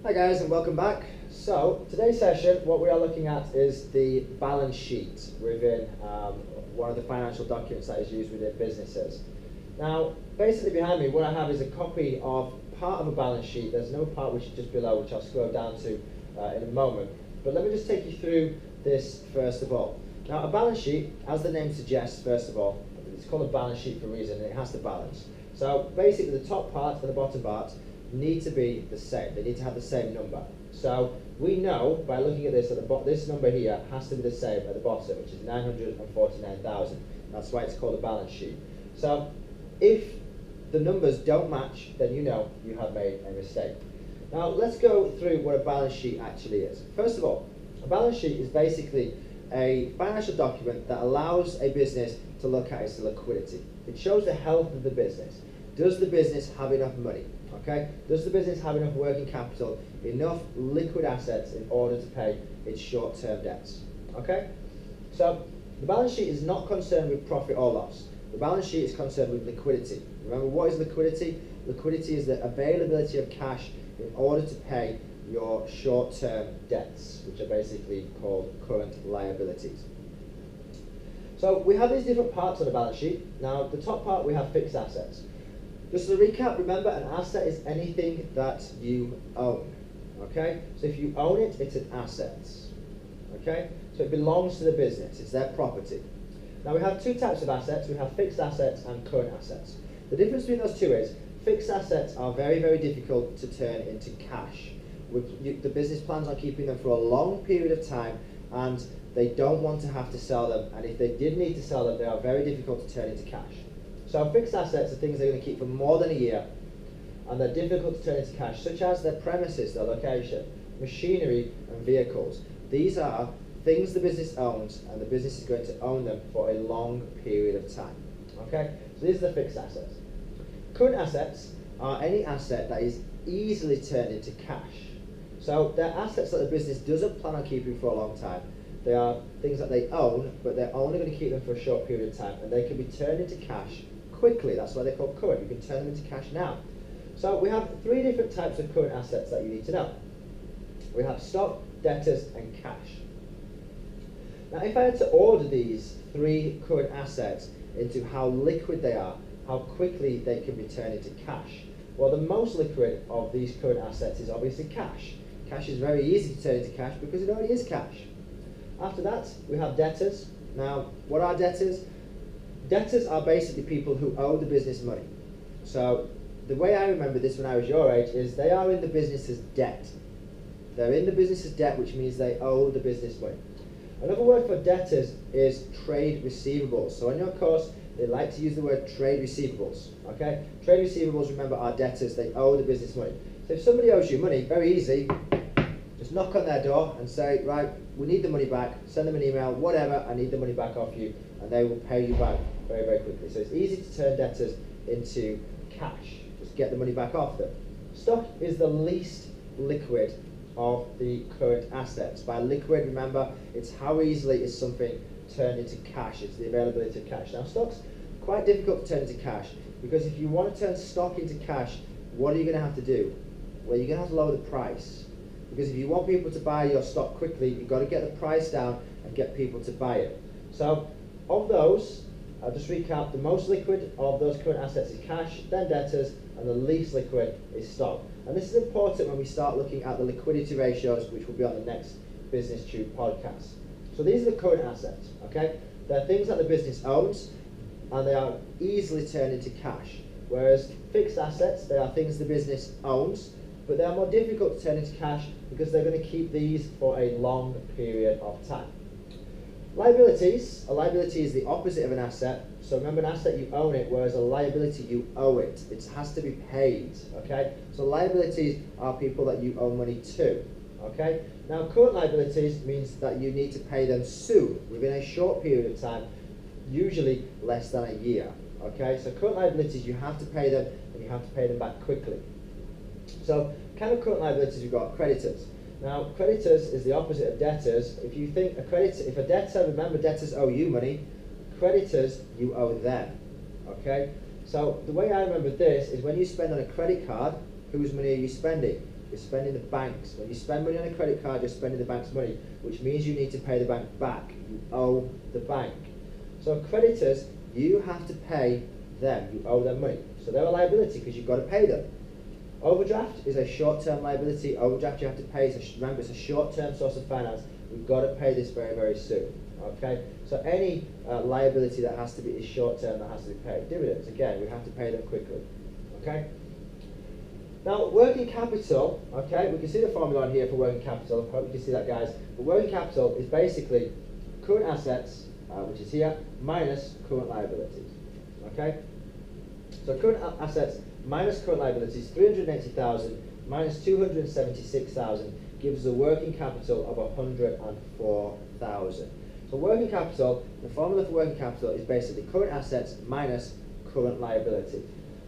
Hi guys, and welcome back. So today's session, what we are looking at is the balance sheet within one of the financial documents that is used within businesses. Now basically behind me what I have is a copy of part of a balance sheet. There's another part which is just below, which I'll scroll down to in a moment, but let me just take you through this first of all. Now a balance sheet, as the name suggests, first of all, it's called a balance sheet for a reason, and it has to balance. So basically the top part and the bottom part need to be the same. They need to have the same number. So we know by looking at this that this number here has to be the same at the bottom, which is 949,000. That's why it's called a balance sheet. So if the numbers don't match, then you know you have made a mistake. Now let's go through what a balance sheet actually is. First of all, a balance sheet is basically a financial document that allows a business to look at its liquidity. It shows the health of the business. Does the business have enough money? Okay? Does the business have enough working capital, enough liquid assets in order to pay its short-term debts? Okay? So the balance sheet is not concerned with profit or loss. The balance sheet is concerned with liquidity. Remember, what is liquidity? Liquidity is the availability of cash in order to pay your short-term debts, which are basically called current liabilities. So we have these different parts of the balance sheet. Now the top part we have fixed assets. Just as a recap, remember an asset is anything that you own. Okay? So if you own it, it's an asset. Okay? So it belongs to the business, it's their property. Now we have two types of assets. We have fixed assets and current assets. The difference between those two is fixed assets are very, very difficult to turn into cash. The business plans on keeping them for a long period of time, and they don't want to have to sell them, and if they did need to sell them, they are very difficult to turn into cash. So fixed assets are things they're going to keep for more than a year, and they're difficult to turn into cash, such as their premises, their location, machinery and vehicles. These are things the business owns, and the business is going to own them for a long period of time. Okay? So these are the fixed assets. Current assets are any asset that is easily turned into cash. So they're assets that the business doesn't plan on keeping for a long time. They are things that they own, but they're only going to keep them for a short period of time, and they can be turned into cash quickly. That's why they're called current. You can turn them into cash now. So we have three different types of current assets that you need to know. We have stock, debtors, and cash. Now if I had to order these three current assets into how liquid they are, how quickly they can be turned into cash, well, the most liquid of these current assets is obviously cash. Cash is very easy to turn into cash because it already is cash. After that, we have debtors. Now, what are debtors? Debtors are basically people who owe the business money. So, the way I remember this when I was your age is they are in the business's debt. They're in the business's debt, which means they owe the business money. Another word for debtors is trade receivables. So in your course, they like to use the word trade receivables. Okay? Trade receivables, remember, are debtors. They owe the business money. So if somebody owes you money, very easy, just knock on their door and say, right, we need the money back, send them an email, whatever, I need the money back off you, and they will pay you back very, very quickly. So it's easy to turn debtors into cash. Just get the money back off them. Stock is the least liquid of the current assets. By liquid, remember, it's how easily is something turned into cash. It's the availability of cash. Now, stock's quite difficult to turn into cash, because if you want to turn stock into cash, what are you going to have to do? Well, you're going to have to lower the price. Because if you want people to buy your stock quickly, you've got to get the price down and get people to buy it. So, of those, I'll just recap, the most liquid of those current assets is cash, then debtors, and the least liquid is stock. And this is important when we start looking at the liquidity ratios, which will be on the next Business Tube podcast. So these are the current assets, okay? They're things that the business owns, and they are easily turned into cash. Whereas fixed assets, they are things the business owns, but they are more difficult to turn into cash because they're going to keep these for a long period of time. Liabilities, a liability is the opposite of an asset. So remember, an asset, you own it, whereas a liability, you owe it. It has to be paid, okay? So liabilities are people that you owe money to, okay? Now, current liabilities means that you need to pay them soon, within a short period of time, usually less than a year, okay? So current liabilities, you have to pay them, and you have to pay them back quickly. So, kind of current liabilities, we've got creditors. Now, creditors is the opposite of debtors. If you think if a debtor, remember, debtors owe you money, creditors, you owe them, okay? So, the way I remember this is when you spend on a credit card, whose money are you spending? You're spending the bank's. When you spend money on a credit card, you're spending the bank's money, which means you need to pay the bank back. You owe the bank. So creditors, you have to pay them. You owe them money. So they're a liability because you've got to pay them. Overdraft is a short-term liability. Overdraft you have to pay. Remember, it's a short-term source of finance. We've got to pay this very, very soon. Okay? So any liability that has to be is short-term that has to be paid. Dividends, again, we have to pay them quickly. Okay? Now, working capital, okay, we can see the formula on here for working capital. I hope you can see that, guys. But working capital is basically current assets, which is here, minus current liabilities. Okay? So current assets minus current liabilities, 380,000 minus 276,000 gives us a working capital of 104,000. So working capital, the formula for working capital is basically current assets minus current liability.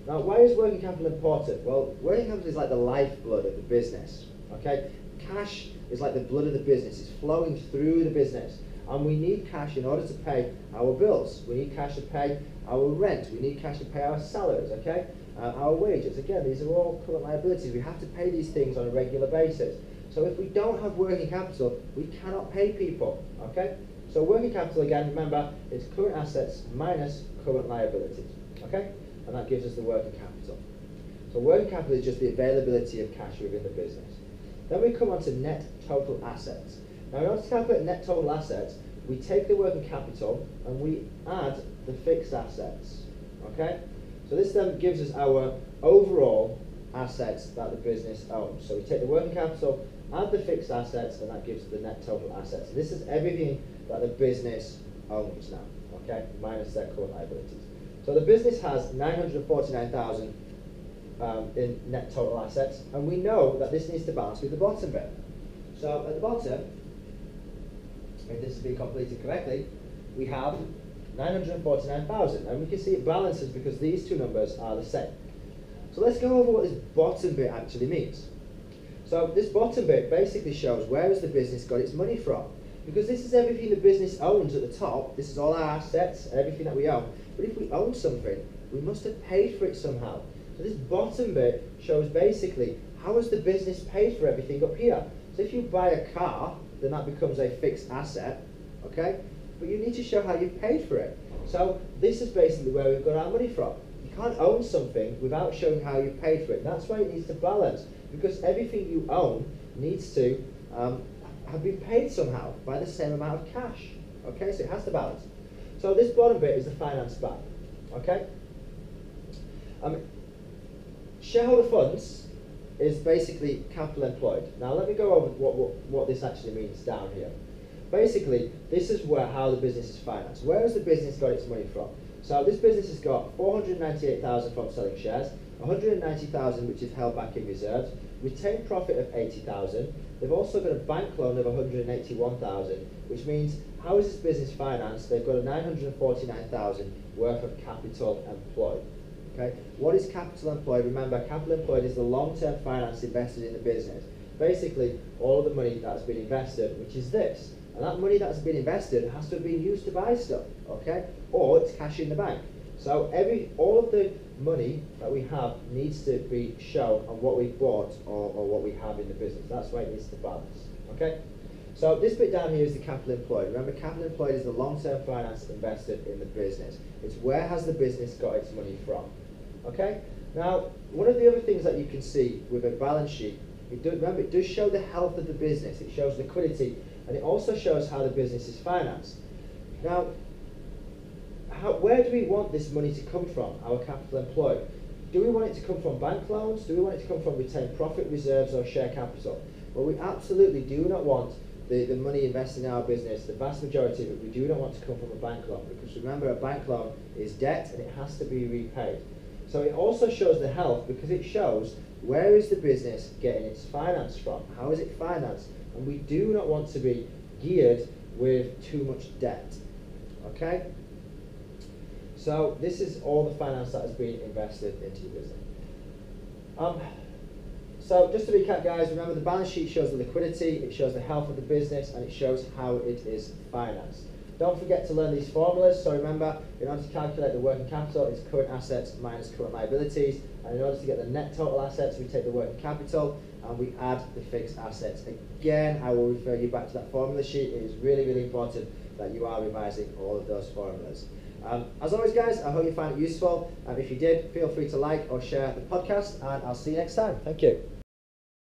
Now, why is working capital important? Well, working capital is like the lifeblood of the business. Okay? Cash is like the blood of the business. It's flowing through the business. And we need cash in order to pay our bills. We need cash to pay our rent. We need cash to pay our salaries, okay? Our wages. Again, these are all current liabilities. We have to pay these things on a regular basis. So if we don't have working capital, we cannot pay people, okay? So working capital, again, remember, is current assets minus current liabilities, okay? And that gives us the working capital. So working capital is just the availability of cash within the business. Then we come on to net total assets. Now, in order to calculate net total assets, we take the working capital and we add the fixed assets, okay? So this then gives us our overall assets that the business owns. So we take the working capital, add the fixed assets, and that gives us the net total assets. This is everything that the business owns now, okay, minus their current liabilities. So the business has 949,000 in net total assets, and we know that this needs to balance with the bottom bit. So at the bottom, if this has been completed correctly, we have 949,000, and we can see it balances because these two numbers are the same. So let's go over what this bottom bit actually means. So this bottom bit basically shows where has the business got its money from, because this is everything the business owns at the top. This is all our assets, everything that we own. But if we own something, we must have paid for it somehow. So this bottom bit shows basically how has the business paid for everything up here. So if you buy a car, then that becomes a fixed asset, okay? But you need to show how you've paid for it. So this is basically where we've got our money from. You can't own something without showing how you've paid for it. That's why it needs to balance, because everything you own needs to have been paid somehow by the same amount of cash, okay? So it has to balance. So this bottom bit is the finance back, okay? Shareholder funds is basically capital employed. Now let me go over what this actually means down here. Basically, this is how the business is financed. Where has the business got its money from? So this business has got 498,000 from selling shares, 190,000 which is held back in reserves, retained profit of 80,000. They've also got a bank loan of 181,000, which means how is this business financed? They've got a 949,000 worth of capital employed. Okay? What is capital employed? Remember, capital employed is the long-term finance invested in the business. Basically, all of the money that's been invested, which is this. And that money that's been invested has to have been used to buy stuff, okay? Or it's cash in the bank. So all of the money that we have needs to be shown on what we've bought or what we have in the business. That's why it needs to balance, okay? So this bit down here is the capital employed. Remember, capital employed is the long-term finance invested in the business. It's where has the business got its money from, okay? Now, one of the other things that you can see with a balance sheet, remember, it does show the health of the business. It shows liquidity, and it also shows how the business is financed. Now, where do we want this money to come from, our capital employed? Do we want it to come from bank loans? Do we want it to come from retained profit reserves or share capital? Well, we absolutely do not want the money invested in our business, the vast majority of it, we do not want to come from a bank loan, because remember, a bank loan is debt and it has to be repaid. So it also shows the health because it shows where is the business getting its finance from, how is it financed, and we do not want to be geared with too much debt, okay? So this is all the finance that has been invested into the business. So just to recap, guys, remember the balance sheet shows the liquidity, it shows the health of the business, and it shows how it is financed. Don't forget to learn these formulas. So remember, in order to calculate the working capital, it's current assets minus current liabilities. And in order to get the net total assets, we take the working capital and we add the fixed assets. Again, I will refer you back to that formula sheet. It is really, really important that you are revising all of those formulas. As always, guys, I hope you find it useful. If you did, feel free to like or share the podcast, and I'll see you next time. Thank you.